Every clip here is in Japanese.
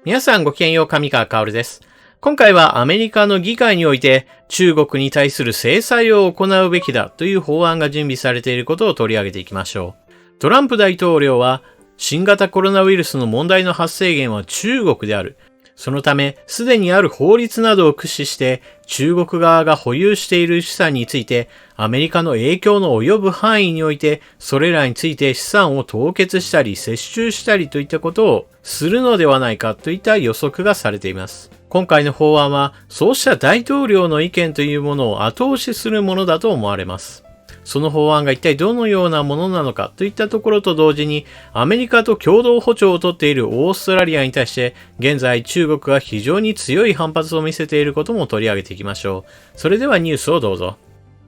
皆さんごきげんよう、上川薫です。今回はアメリカの議会において中国に対する制裁を行うべきだという法案が準備されていることを取り上げていきましょう。トランプ大統領は新型コロナウイルスの問題の発生源は中国である。そのため、すでにある法律などを駆使して中国側が保有している資産についてアメリカの影響の及ぶ範囲においてそれらについて資産を凍結したり接収したりといったことをするのではないかといった予測がされています。今回の法案はそうした大統領の意見というものを後押しするものだと思われます。その法案が一体どのようなものなのかといったところと同時に、アメリカと共同歩調をとっているオーストラリアに対して、現在中国が非常に強い反発を見せていることも取り上げていきましょう。それではニュースをどうぞ。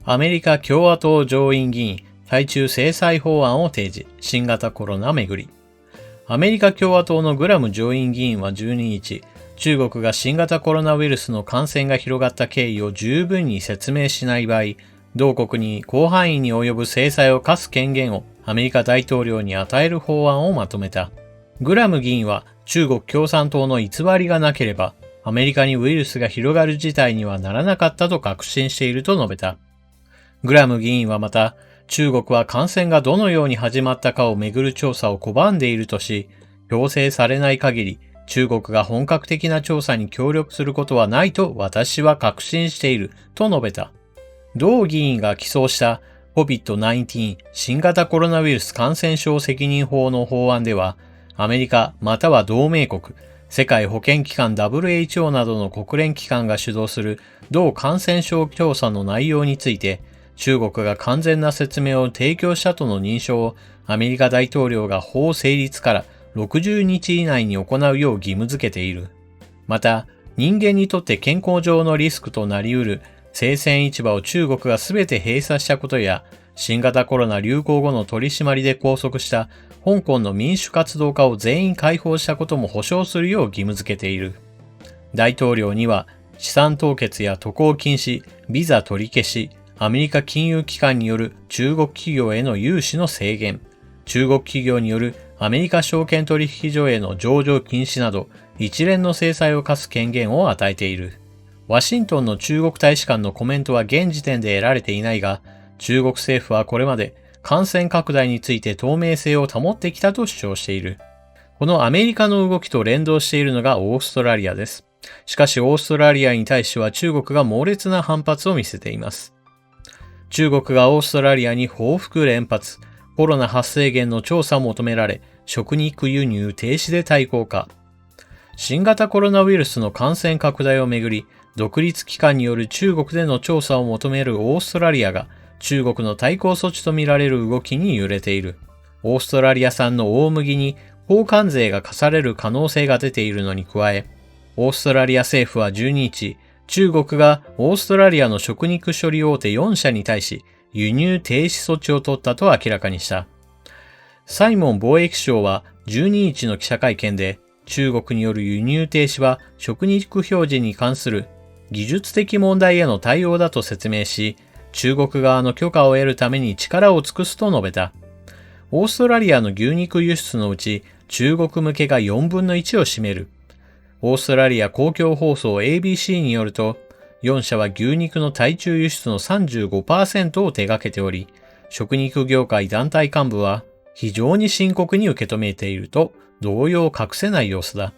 アメリカ共和党上院議員、対中制裁法案を提示、新型コロナめぐり。アメリカ共和党のグラム上院議員は12日、中国が新型コロナウイルスの感染が広がった経緯を十分に説明しない場合、同国に広範囲に及ぶ制裁を科す権限をアメリカ大統領に与える法案をまとめた。グラム議員は中国共産党の偽りがなければアメリカにウイルスが広がる事態にはならなかったと確信していると述べた。グラム議員はまた、中国は感染がどのように始まったかをめぐる調査を拒んでいるとし、強制されない限り中国が本格的な調査に協力することはないと私は確信していると述べた。同議員が起草した COVID-19 新型コロナウイルス感染症責任法の法案では、アメリカまたは同盟国、世界保健機関 WHO などの国連機関が主導する同感染症調査の内容について、中国が完全な説明を提供したとの認証をアメリカ大統領が法成立から60日以内に行うよう義務付けている。また、人間にとって健康上のリスクとなり得る生鮮市場を中国がすべて閉鎖したことや、新型コロナ流行後の取り締まりで拘束した香港の民主活動家を全員解放したことも保証するよう義務付けている。大統領には資産凍結や渡航禁止、ビザ取り消し、アメリカ金融機関による中国企業への融資の制限、中国企業によるアメリカ証券取引所への上場禁止など一連の制裁を科す権限を与えている。ワシントンの中国大使館のコメントは現時点で得られていないが、中国政府はこれまで感染拡大について透明性を保ってきたと主張している。このアメリカの動きと連動しているのがオーストラリアです。しかしオーストラリアに対しては中国が猛烈な反発を見せています。中国がオーストラリアに報復連発、コロナ発生源の調査を求められ、食肉輸入停止で対抗か。新型コロナウイルスの感染拡大をめぐり、独立機関による中国での調査を求めるオーストラリアが中国の対抗措置とみられる動きに揺れている。オーストラリア産の大麦に交換税が課される可能性が出ているのに加え、オーストラリア政府は12日、中国がオーストラリアの食肉処理大手4社に対し輸入停止措置を取ったと明らかにした。サイモン貿易相は12日の記者会見で、中国による輸入停止は食肉表示に関する技術的問題への対応だと説明し、中国側の許可を得るために力を尽くすと述べた。オーストラリアの牛肉輸出のうち中国向けが4分の1を占める。オーストラリア公共放送 ABC によると、4社は牛肉の対中輸出の 35% を手掛けており、食肉業界団体幹部は非常に深刻に受け止めていると動揺を隠せない様子だ。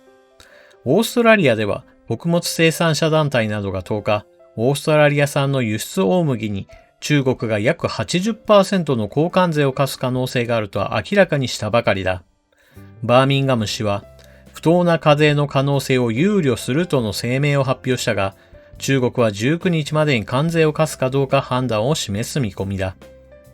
オーストラリアでは穀物生産者団体などが10日、オーストラリア産の輸出大麦に中国が約 80% の交換税を課す可能性があると明らかにしたばかりだ。バーミンガム氏は、不当な課税の可能性を憂慮するとの声明を発表したが、中国は19日までに関税を課すかどうか判断を示す見込みだ。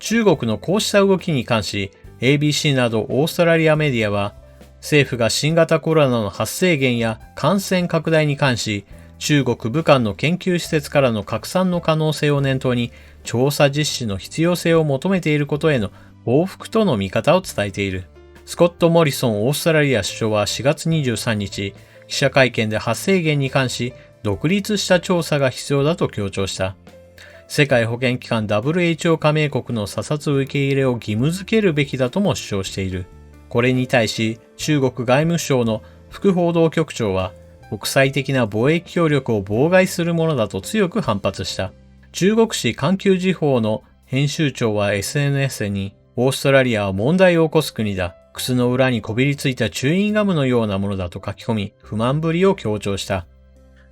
中国のこうした動きに関し、ABC などオーストラリアメディアは、政府が新型コロナの発生源や感染拡大に関し、中国武漢の研究施設からの拡散の可能性を念頭に調査実施の必要性を求めていることへの報復との見方を伝えている。スコット・モリソンオーストラリア首相は4月23日、記者会見で発生源に関し独立した調査が必要だと強調した。世界保健機関 WHO 加盟国の査察受け入れを義務付けるべきだとも主張している。これに対し中国外務省の副報道局長は、国際的な貿易協力を妨害するものだと強く反発した。中国紙環球時報の編集長は SNS に、オーストラリアは問題を起こす国だ。靴の裏にこびりついたチューインガムのようなものだと書き込み、不満ぶりを強調した。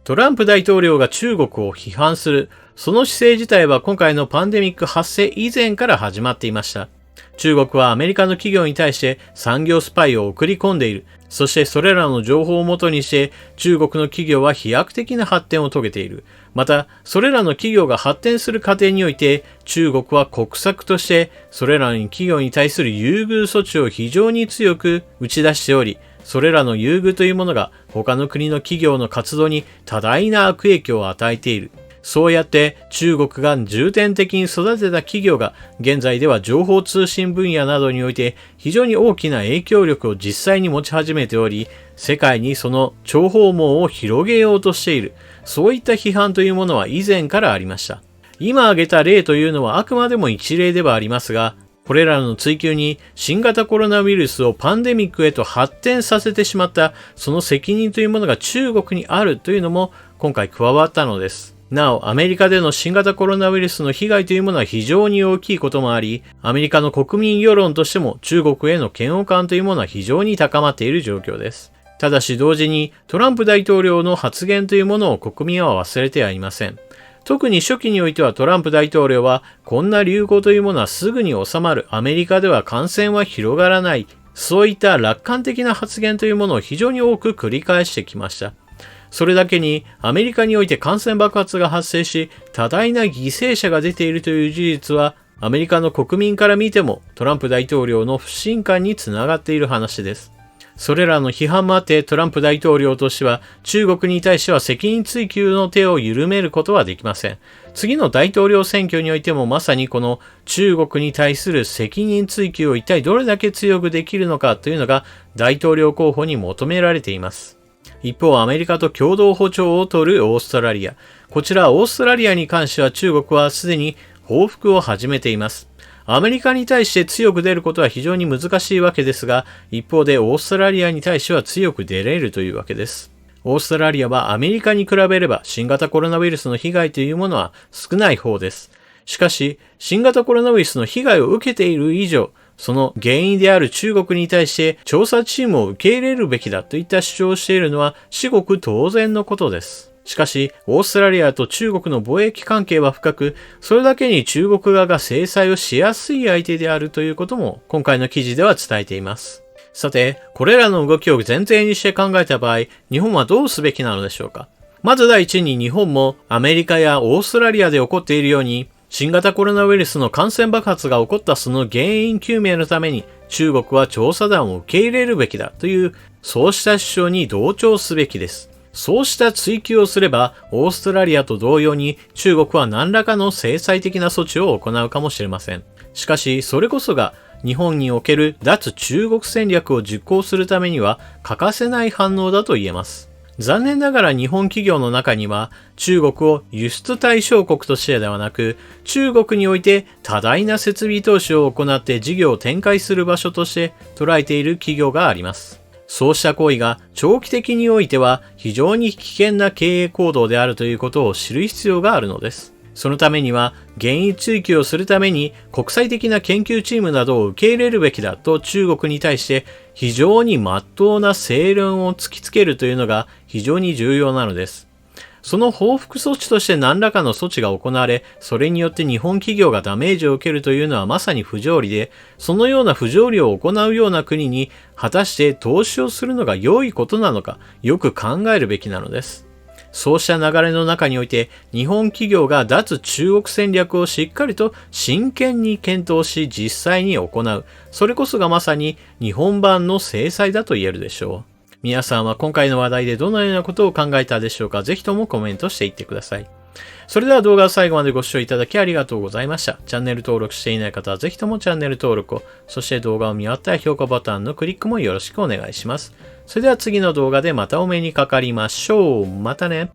トランプ大統領が中国を批判する、その姿勢自体は今回のパンデミック発生以前から始まっていました。中国はアメリカの企業に対して産業スパイを送り込んでいる。そしてそれらの情報をもとにして中国の企業は飛躍的な発展を遂げている。また、それらの企業が発展する過程において中国は国策としてそれらの企業に対する優遇措置を非常に強く打ち出しており、それらの優遇というものが他の国の企業の活動に多大な悪影響を与えている。そうやって中国が重点的に育てた企業が現在では情報通信分野などにおいて非常に大きな影響力を実際に持ち始めており、世界にその諜報網を広げようとしている。そういった批判というものは以前からありました。今挙げた例というのはあくまでも一例ではありますが、これらの追及に新型コロナウイルスをパンデミックへと発展させてしまったその責任というものが中国にあるというのも今回加わったのです。なお、アメリカでの新型コロナウイルスの被害というものは非常に大きいこともあり、アメリカの国民世論としても中国への嫌悪感というものは非常に高まっている状況です。ただし同時にトランプ大統領の発言というものを国民は忘れてはいません。特に初期においてはトランプ大統領はこんな流行というものはすぐに収まる。アメリカでは感染は広がらない。そういった楽観的な発言というものを非常に多く繰り返してきました。それだけにアメリカにおいて感染爆発が発生し多大な犠牲者が出ているという事実はアメリカの国民から見てもトランプ大統領の不信感につながっている話です。それらの批判もあってトランプ大統領としては中国に対しては責任追及の手を緩めることはできません。次の大統領選挙においてもまさにこの中国に対する責任追及を一体どれだけ強くできるのかというのが大統領候補に求められています。一方、アメリカと共同歩調を取るオーストラリア。こちらオーストラリアに関しては中国はすでに報復を始めています。アメリカに対して強く出ることは非常に難しいわけですが、一方でオーストラリアに対しては強く出れるというわけです。オーストラリアはアメリカに比べれば新型コロナウイルスの被害というものは少ない方です。しかし、新型コロナウイルスの被害を受けている以上、その原因である中国に対して調査チームを受け入れるべきだといった主張をしているのは至極当然のことです。しかし、オーストラリアと中国の貿易関係は深く、それだけに中国側が制裁をしやすい相手であるということも今回の記事では伝えています。さて、これらの動きを前提にして考えた場合、日本はどうすべきなのでしょうか。まず第一に日本もアメリカやオーストラリアで起こっているように、新型コロナウイルスの感染爆発が起こったその原因究明のために中国は調査団を受け入れるべきだというそうした主張に同調すべきです。そうした追及をすればオーストラリアと同様に中国は何らかの制裁的な措置を行うかもしれません。しかしそれこそが日本における脱中国戦略を実行するためには欠かせない反応だと言えます。残念ながら日本企業の中には中国を輸出対象国としてではなく中国において多大な設備投資を行って事業を展開する場所として捉えている企業があります。そうした行為が長期的においては非常に危険な経営行動であるということを知る必要があるのです。そのためには原因追及をするために国際的な研究チームなどを受け入れるべきだと中国に対して非常に真っ当な正論を突きつけるというのが非常に重要なのです。その報復措置として何らかの措置が行われ、それによって日本企業がダメージを受けるというのはまさに不条理で、そのような不条理を行うような国に果たして投資をするのが良いことなのか、よく考えるべきなのです。そうした流れの中において、日本企業が脱中国戦略をしっかりと真剣に検討し実際に行う。それこそがまさに日本版の制裁だと言えるでしょう。皆さんは今回の話題でどのようなことを考えたでしょうか。ぜひともコメントしていってください。それでは動画を最後までご視聴いただきありがとうございました。チャンネル登録していない方はぜひともチャンネル登録を、そして動画を見終わったら評価ボタンのクリックもよろしくお願いします。それでは次の動画でまたお目にかかりましょう。またね。